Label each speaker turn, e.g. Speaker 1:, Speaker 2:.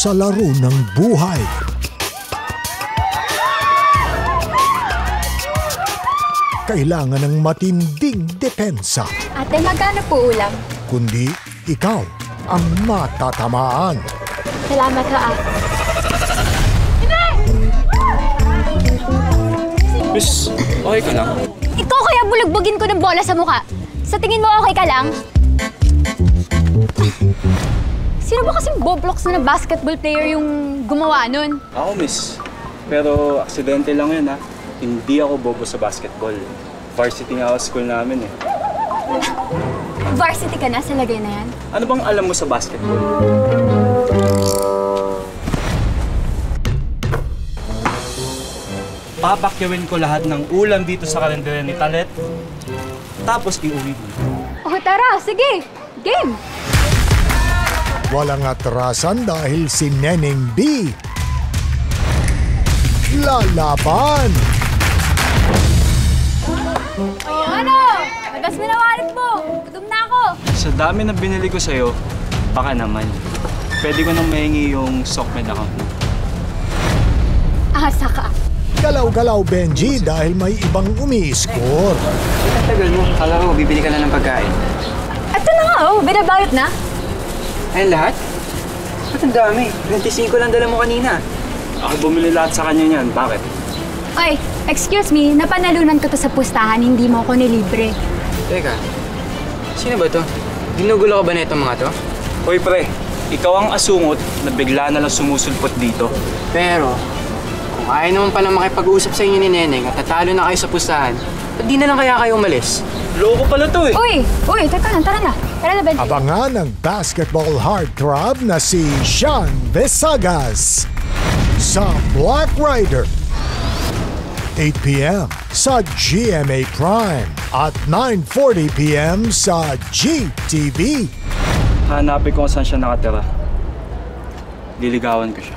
Speaker 1: sa laro ng buhay. Kailangan ng matinding depensa.
Speaker 2: Ate, magkano po ulam?
Speaker 1: Kundi ikaw ang matatamaan.
Speaker 2: Salamat ha, ate.
Speaker 3: Miss, okay ka lang?
Speaker 2: Ikaw kaya bulugbugin ko ng bola sa mukha. Sa tingin mo okay ka lang? Sino ba kasing Boblox na basketball player yung gumawa nun?
Speaker 3: Ako, miss. Pero aksidente lang yun, ha? Hindi ako bobo sa basketball. Varsity nga ako sa school namin, eh.
Speaker 2: Varsity ka na sa lagay na yan?
Speaker 3: Ano bang alam mo sa basketball? Papakyawin ko lahat ng ulam dito sa kalendera ni Talet. Tapos iuwi mo.
Speaker 2: Oh, tara, sige! Game!
Speaker 1: Walang atrasan dahil si Neneng B lalaban.
Speaker 2: Oh, ano? Magas mo na wallet mo! Gutom na ako!
Speaker 3: Sa dami na binili ko sa'yo, baka naman. Pwede ko nang mahingi yung Sockmed account mo.
Speaker 2: Asa ka!
Speaker 1: Galaw-galaw Benji dahil may ibang umi-score.
Speaker 4: Tagal mo. Kala ko, bibili ka na ng pagkain.
Speaker 2: Ito na nga, oh! Binabayot na!
Speaker 4: Ayun lahat? Ba't ang dami? 25 lang dala mo kanina.
Speaker 3: Ako bumili lahat sa kanya niyan. Bakit?
Speaker 2: Oy, excuse me, napanalunan ko to sa pustahan, hindi mo ako nilibre.
Speaker 4: Teka, sino ba to? Ginugulo ka ba na itong mga to?
Speaker 3: Hoy pre, ikaw ang asungot na bigla na lang sumusulpot dito.
Speaker 4: Pero, kung ayaw naman pala makipag-usap sa inyo ni Neneng at natalo na kayo sa pustahan, ba't di na lang kaya kayo umalis?
Speaker 3: Loko pala to eh.
Speaker 2: Uy, teka lang, tara na. Tara na, Benji.
Speaker 1: Abangan ang basketball heartthrob na si Sean Vesagas sa Black Rider. 8 p.m. sa GMA Prime at 9:40 p.m. sa GTV.
Speaker 3: Hanapin ko kung saan siya nakatira. Liligawan ko siya.